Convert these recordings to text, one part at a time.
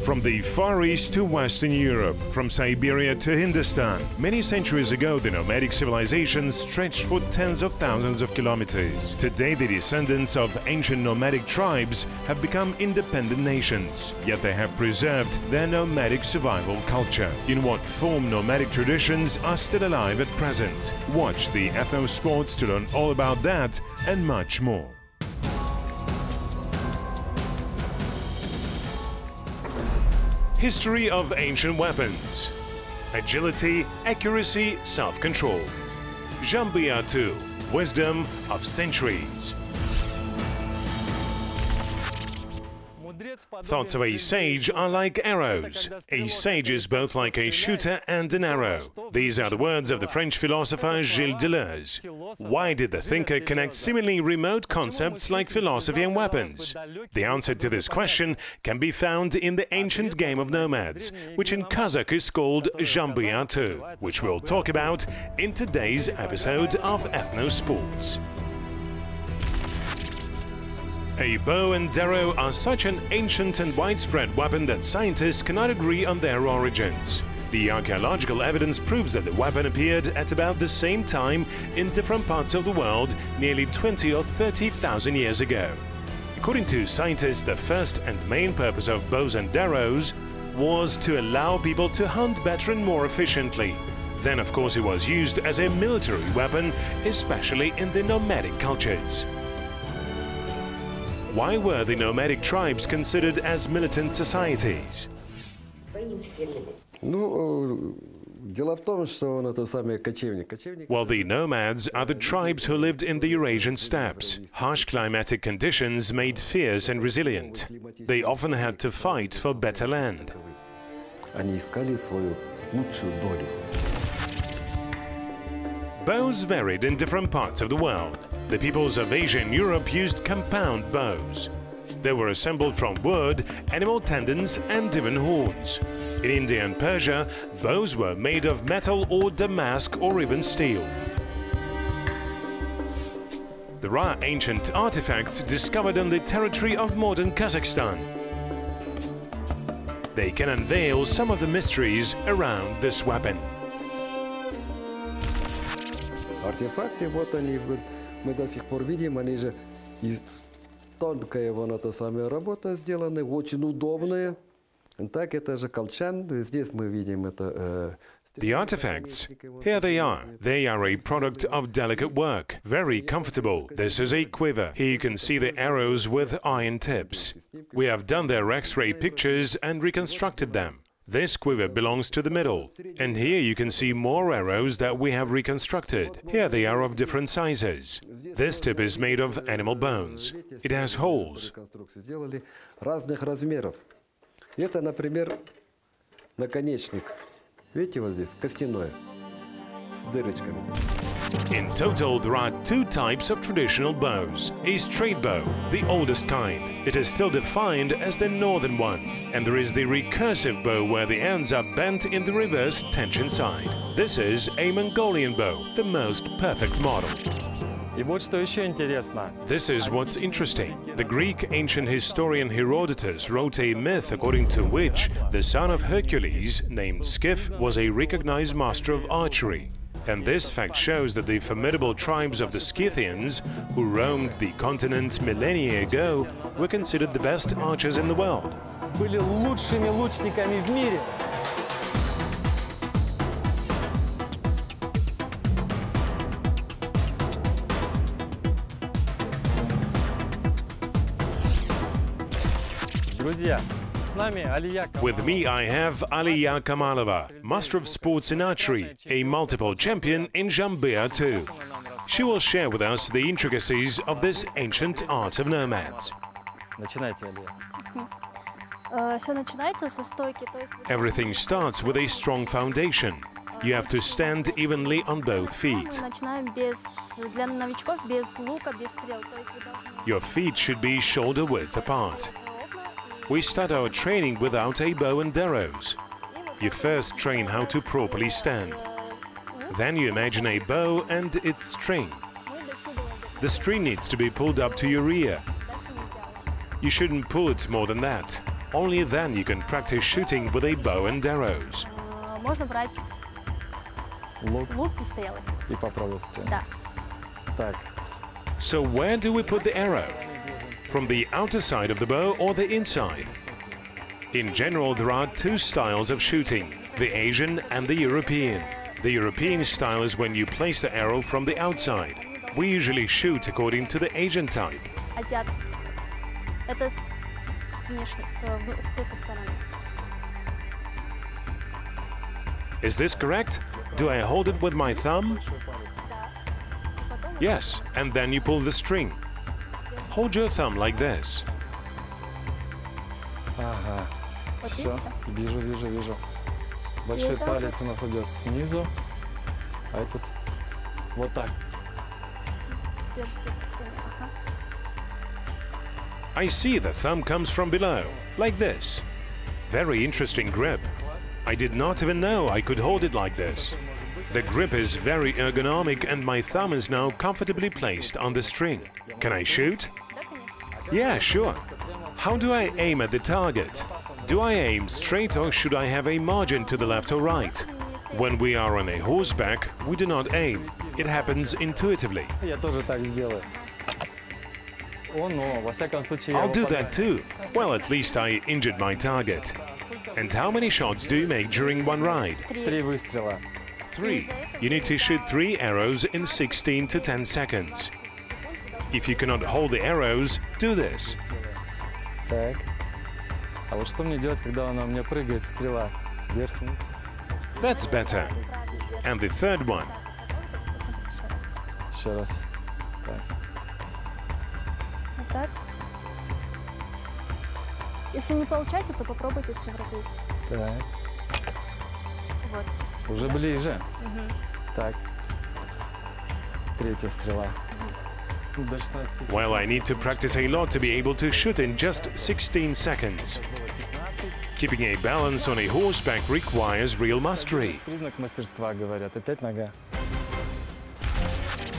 From the Far East to Western Europe, from Siberia to Hindustan, many centuries ago the nomadic civilization stretched for tens of thousands of kilometers. Today the descendants of ancient nomadic tribes have become independent nations, yet they have preserved their nomadic survival culture. In what form nomadic traditions are still alive at present? Watch the Ethnosports to learn all about that and much more. History of ancient weapons. Agility, accuracy, self-control. Jamba Atys, wisdom of centuries. Thoughts of a sage are like arrows. A sage is both like a shooter and an arrow. These are the words of the French philosopher Gilles Deleuze. Why did the thinker connect seemingly remote concepts like philosophy and weapons? The answer to this question can be found in the ancient game of nomads, which in Kazakh is called Jamba Atys, which we'll talk about in today's episode of Ethnosports. A bow and arrow are such an ancient and widespread weapon that scientists cannot agree on their origins. The archaeological evidence proves that the weapon appeared at about the same time in different parts of the world nearly 20 or 30,000 years ago. According to scientists, the first and main purpose of bows and arrows was to allow people to hunt better and more efficiently. Then, of course, it was used as a military weapon, especially in the nomadic cultures. Why were the nomadic tribes considered as militant societies? Well, the nomads are the tribes who lived in the Eurasian steppes. Harsh climatic conditions made fierce and resilient. They often had to fight for better land. Bows varied in different parts of the world. The peoples of Asia and Europe used compound bows. They were assembled from wood, animal tendons and even horns. In India and Persia, bows were made of metal or damask or even steel. There are ancient artifacts discovered on the territory of modern Kazakhstan. They can unveil some of the mysteries around this weapon. Артефакты, вот они, мы до сих пор видим, они же из тонкая вон эта самая работа сделаны, очень удобная. Так, это же колчан, здесь мы видим это. The artifacts, here they are. They are a product of delicate work, very comfortable. This is a quiver. Here you can see the arrows with iron tips. We have done their X-ray pictures and reconstructed them. This quiver belongs to the middle, and here you can see more arrows that we have reconstructed. Here they are of different sizes. This tip is made of animal bones. It has holes. Разных размеров. Это, например, наконечник. Видите, вот здесь костяной с дырочками. In total, there are two types of traditional bows. A straight bow, the oldest kind. It is still defined as the northern one. And there is the recursive bow, where the ends are bent in the reverse tension side. This is a Mongolian bow, the most perfect model. This is what's interesting. The Greek ancient historian Herodotus wrote a myth according to which the son of Hercules, named Skiff, was a recognized master of archery. And this fact shows that the formidable tribes of the Scythians, who roamed the continent millennia ago, were considered the best archers in the world. Были лучшими лучниками в мире. Друзья, с нами Алия Камалова. With me I have Aliyah Kamalova, master of sports in archery, a multiple champion in Jamba Atys. She will share with us the intricacies of this ancient art of nomads. Начинайте, Алия. Everything starts with a strong foundation. You have to stand evenly on both feet. Your feet should be shoulder width apart. We start our training without a bow and arrows. You first train how to properly stand. Then you imagine a bow and its string. The string needs to be pulled up to your ear. You shouldn't pull it more than that. Only then you can practice shooting with a bow and arrows. Можно брать Лук лук и стрелы. и попробовать стрелять. Да. Так, So where do we put the arrow? From the outer side of the bow or the inside? In general, there are two styles of shooting, the Asian and the European. The European style is when you place the arrow from the outside. We usually shoot according to the Asian type. Азиатский. Это с внешности, с этой стороны. Is this correct? Do I hold it with my thumb? Yes, and then you pull the string. Hold your thumb like this. ага. Вот Все, видите? вижу. Большой это палец у нас идет снизу, а этот вот так. Держите со всеми. Ага. I see the thumb comes from below, like this. Very interesting grip. I did not even know I could hold it like this. The grip is very ergonomic and my thumb is now comfortably placed on the string. Can I shoot? Да, конечно. Yeah, sure. How do I aim at the target? Do I aim straight or should I have a margin to the left or right? When we are on a horseback, we do not aim. It happens intuitively. Я тоже так сделаю. О, ну, во всяком случае, я I'll do попадаю. that too. Well, at least I injured my target. And how many shots do you make during one ride? 3 выстрела. 3. You need to shoot 3 arrows in 16 to 10 seconds. If you cannot hold the arrows, do this. Так. А вот что мне делать, когда она у меня прыгает, стрела? Вверх-вниз. That's better. And the third one. Посмотрите еще раз. Еще раз. Так. Вот так. Если не получается, то попробуйте с европейским. Так. Вот. Уже ближе. Так. 3-я стрела. До 16 секунд. Well, I need to practice a lot to be able to shoot in just 16 seconds. Keeping a balance on a horseback requires real mastery. Признак мастерства, говорят. Опять нога.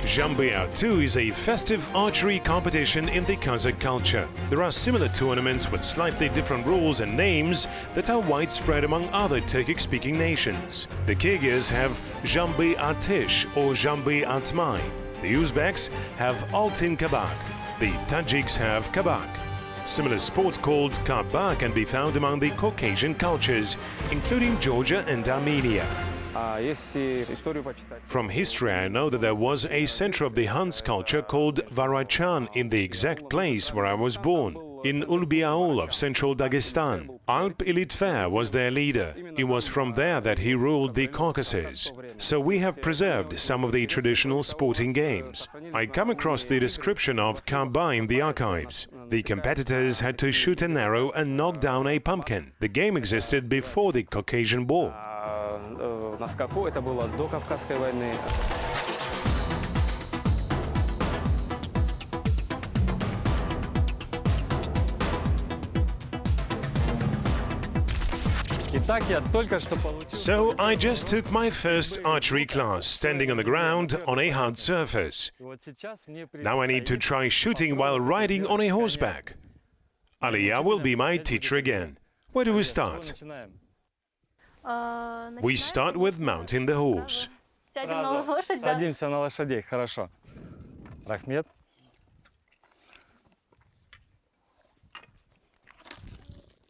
Jamba Atys is a festive archery competition in the Kazakh culture. There are similar tournaments with slightly different rules and names that are widespread among other Turkic-speaking nations. The Kyrgyz have Jamba Atys or Jamba Atmay. The Uzbeks have Altyn Kabak. The Tajiks have Kabak. Similar sports called Kabak can be found among the Caucasian cultures, including Georgia and Armenia. А если историю почитать? From history, I know that there was a center of the Huns culture called Varachan in the exact place where I was born, in Ulbiaul of central Dagestan. Alp Ilitver was their leader. It was from there that he ruled the Caucasus. So we have preserved some of the traditional sporting games. I come across the description of Kabahi in the archives. The competitors had to shoot an arrow and knock down a pumpkin. The game existed before the Caucasian War. На скаку это было до Кавказской войны. Итак, я только что получил... So I just took my first archery class, standing on the ground on a hard surface. И вот сейчас мне Now I need to try shooting while riding on a horseback. Aliya will be my teacher again. Where do we start? Начинаем. We start with mounting the horse. Сядем на лошадь, да? Садимся на лошадей, хорошо. Рахмет.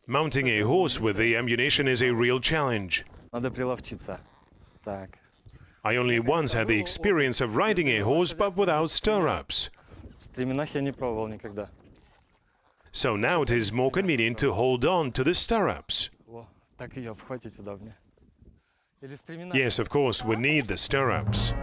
Mounting a horse with the ammunition is a real challenge. Надо приловчиться. Так. I only once had the experience of riding a horse but without stirrups. В стременах я не пробовал никогда. So now it is more convenient to hold on to the stirrups. О, так ее обхватить удобнее. Или стремена. Yes, of course, we need the stirrups.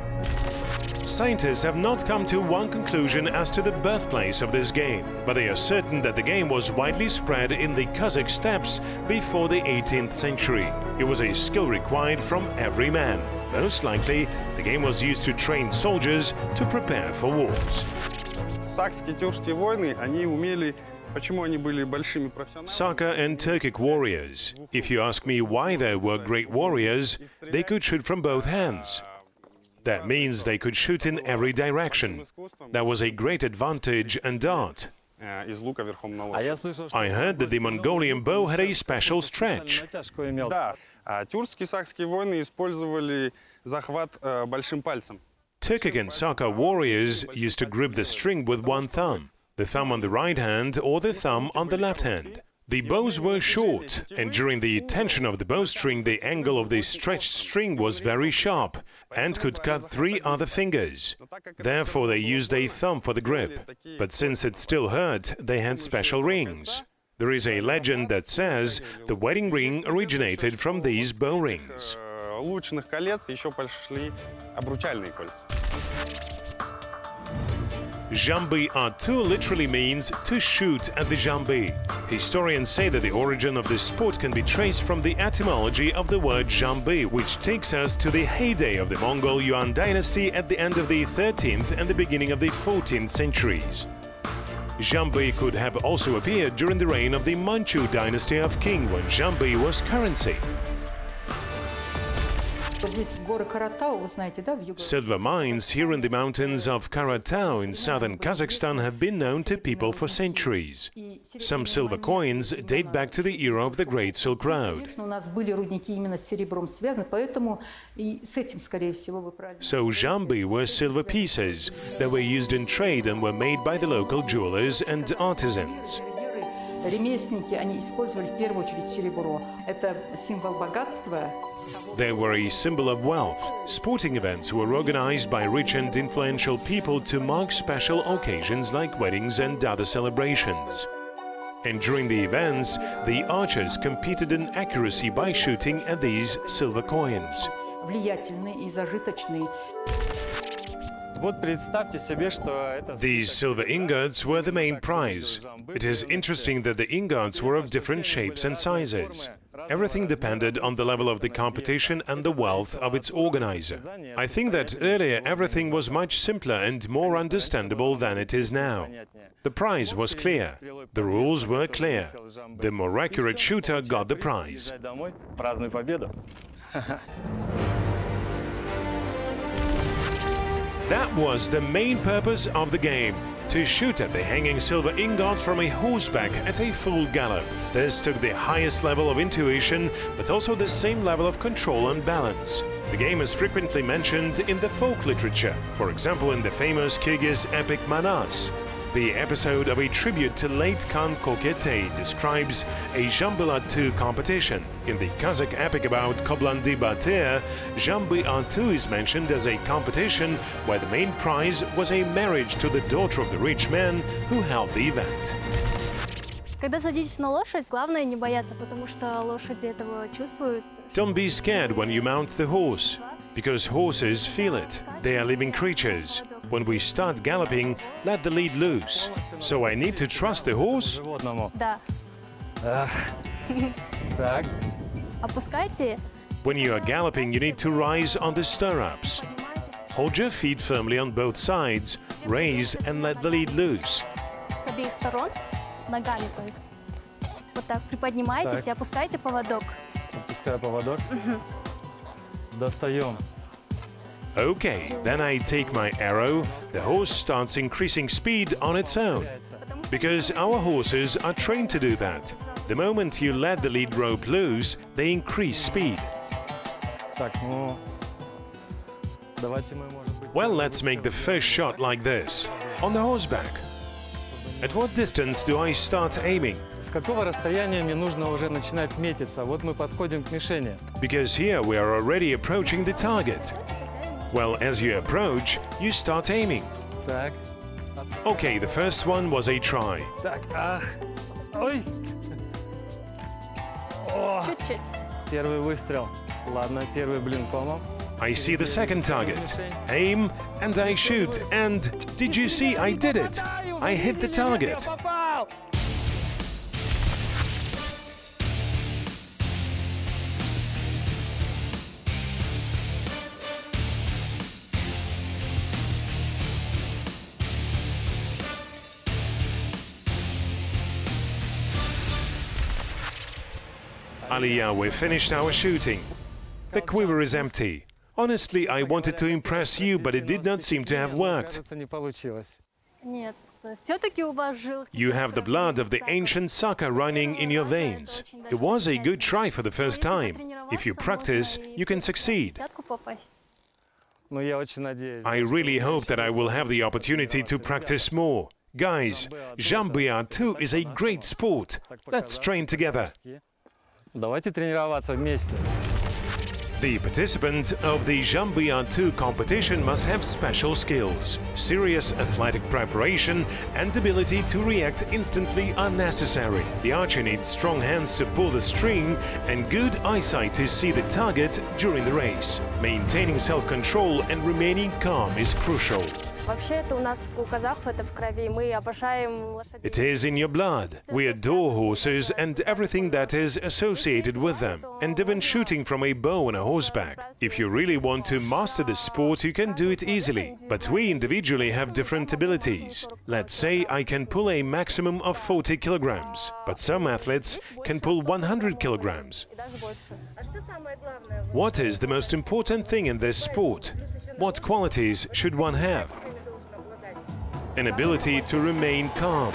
Scientists have not come to one conclusion as to the birthplace of this game, but they are certain that the game was widely spread in the Kazakh steppes before the 18th century. It was a skill required from every man. Most likely, the game was used to train soldiers to prepare for wars. Сакские тюркские войны, они умели. Почему они были большими профессионалами? Saka and Turkic warriors. If you ask me why they were great warriors, they could shoot from both hands. That means they could shoot in every direction. That was a great advantage and art. из лука верхом на А я лошадь. слышал, что I heard that the Mongolian bow had a special stretch. натяжку имел. Да, а тюркско-сакские войны использовали захват большим пальцем. Turkic and Saka warriors used to grip the string with one thumb, the thumb on the right hand or the thumb on the left hand. The bows were short, and during the tension of the bowstring, the angle of the stretched string was very sharp and could cut 3 other fingers. Therefore, they used a thumb for the grip. But since it still hurt, they had special rings. There is a legend that says the wedding ring originated from these bow rings. Лучных колец еще пошли обручальные кольца. Jamba Atys literally means to shoot at the Jambi. Historians say that the origin of this sport can be traced from the etymology of the word Jambi, which takes us to the heyday of the Mongol Yuan dynasty at the end of the 13th and the beginning of the 14th centuries. Jambi could have also appeared during the reign of the Manchu dynasty of Qing, when Jambi was currency. Silver mines here in the mountains of Karatau in southern Kazakhstan have been known to people for centuries. Some silver coins date back to the era of the Great Silk Road. So Jambi were silver pieces that were used in trade and were made by the local jewelers and artisans. Ремесленники, они использовали в первую очередь серебро. Это символ богатства. They were a symbol of wealth. Sporting events were organized by rich and influential people to mark special occasions like weddings and other celebrations. And during the events, the archers competed in accuracy by shooting at these silver coins. Влиятельные и зажиточные. These silver ingots were the main prize. It is interesting that the ingots were of different shapes and sizes. Everything depended on the level of the competition and the wealth of its organizer. I think that earlier everything was much simpler and more understandable than it is now. The prize was clear. The rules were clear. The more accurate shooter got the prize. That was the main purpose of the game, to shoot at the hanging silver ingot from a horseback at a full gallop. This took the highest level of intuition, but also the same level of control and balance. The game is frequently mentioned in the folk literature, for example in the famous Kyrgyz epic Manas. The episode of a tribute to late Khan Kokete describes a Jamba Atys competition. In the Kazakh epic about Koblandi Batyr, Jamba Atys is mentioned as a competition where the main prize was a marriage to the daughter of the rich man who held the event. Когда садитесь на лошадь, главное не бояться, потому что лошади этого чувствуют. Don't be scared when you mount the horse, because horses feel it. They are living creatures. When we start galloping, let the lead loose. So I need to trust the horse? Да. Так. Опускайте. When you are galloping, you need to rise on the stirrups. Hold your feet firmly on both sides, raise and let the lead loose. С обеих сторон, ногами, то есть. Вот так приподнимаетесь и опускаете поводок. Опускаю поводок. Достаем. Okay, then I take my arrow. The horse starts increasing speed on its own. Because our horses are trained to do that. The moment you let the lead rope loose, they increase speed. Так, ну, давайте мы, может быть... Well, let's make the first shot like this, on the horseback. At what distance do I start aiming? С какого расстояния мне нужно уже начинать метиться? Вот мы подходим к мишени. Because here we are already approaching the target. Well, as you approach, you start aiming. Так. Okay, the first one was a try. Так, ой! О! Чуть-чуть. Первый выстрел. Ладно, первый блинкомом. I see the second target. Aim, and I shoot, and did you see? I did it! I hit the target. Aliyah, we finished our shooting. The quiver is empty. Honestly, I wanted to impress you, but it did not seem to have worked. Нет, You have the blood of the ancient Saka running in your veins. It was a good try for the first time. If you practice, you can succeed. I really hope that I will have the opportunity to practice more. Guys, Jamba Atys is a great sport. Let's train together. Давайте тренироваться вместе. The participant of the Jamba Atys competition must have special skills. Serious athletic preparation and ability to react instantly are necessary. The archer needs strong hands to pull the string and good eyesight to see the target during the race. Maintaining self-control and remaining calm is crucial. It is in your blood. We adore horses and everything that is associated with them, and even shooting from a bow on a horseback. If you really want to master the sport, you can do it easily. But we individually have different abilities. Let's say I can pull a maximum of 40 kilograms, but some athletes can pull 100 kilograms. What is the most important thing in this sport? What qualities should one have? An ability to remain calm.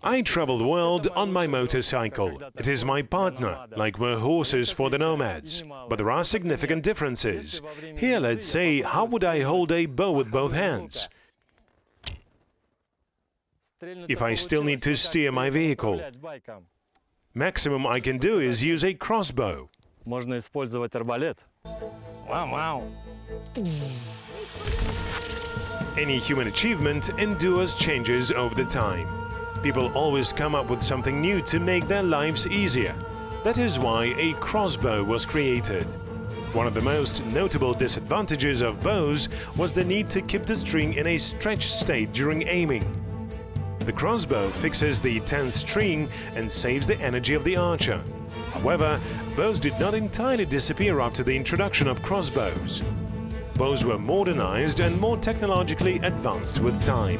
I travel the world on my motorcycle. It is my partner, like we're horses for the nomads. But there are significant differences. Here, let's say, how would I hold a bow with both hands? If I still need to steer my vehicle. Maximum I can do is use a crossbow. Можно использовать арбалет. Wow. Any human achievement endures changes over the time. People always come up with something new to make their lives easier. That is why a crossbow was created. One of the most notable disadvantages of bows was the need to keep the string in a stretched state during aiming. The crossbow fixes the tense string and saves the energy of the archer. However, bows did not entirely disappear after the introduction of crossbows. Bows were modernized and more technologically advanced with time.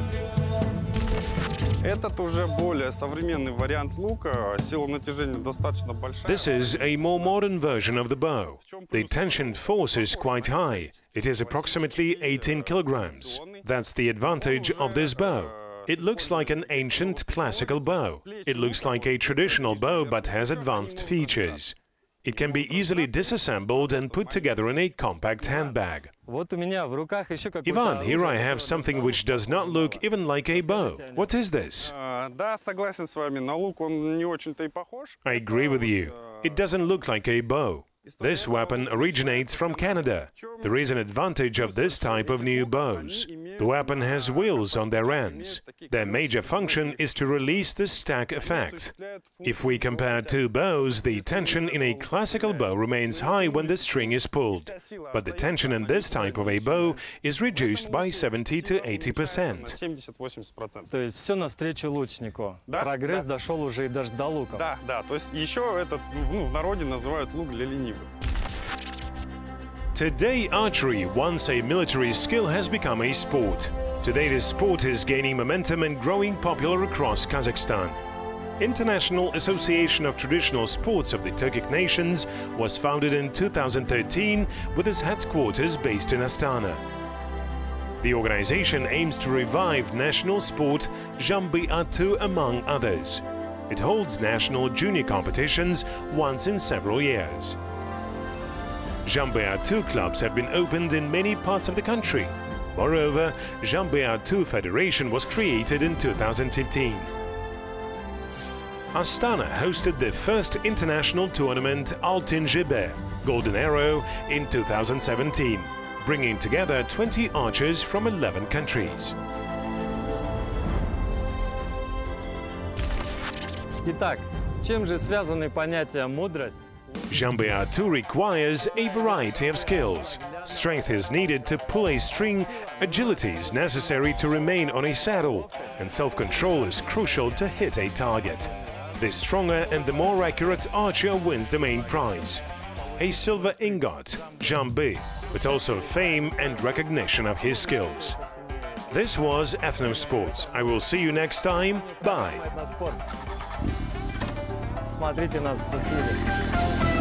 This is a more modern version of the bow. The tension force is quite high. It is approximately 18 kilograms. That's the advantage of this bow. It looks like an ancient classical bow. It looks like a traditional bow but has advanced features. It can be easily disassembled and put together in a compact handbag. Ivan, here I have something which does not look even like a bow. What is this? I agree with you. It doesn't look like a bow. This weapon originates from Canada. There is an advantage of this type of new bows. The weapon has wheels on their ends. Their major function is to release the stack effect. If we compare two bows, the tension in a classical bow remains high when the string is pulled. But the tension in this type of a bow is reduced by 70 to 80%. То есть все навстречу лучнику. Прогресс дошел уже и даже до лука. Да, то есть еще этот, в народе называют лук для ленивых. Today, archery, once a military skill, has become a sport. Today, this sport is gaining momentum and growing popular across Kazakhstan. International Association of Traditional Sports of the Turkic nations was founded in 2013 with its headquarters based in Astana. The organization aims to revive national sport Jamba Atys among others. It holds national junior competitions once in several years. Jamba Atys clubs have been opened in many parts of the country. Moreover, Jamba Atys Federation was created in 2015. Astana hosted the first international tournament Altyn Kabak, Golden Arrow, in 2017, bringing together 20 archers from 11 countries. Итак, чем же связаны понятия мудрость? Jamba Atys requires a variety of skills. Strength is needed to pull a string, agility is necessary to remain on a saddle, and self-control is crucial to hit a target. The stronger and the more accurate archer wins the main prize. A silver ingot, Jamba. but also fame and recognition of his skills. This was Ethnosports. I will see you next time. Bye. Смотрите нас в эфире.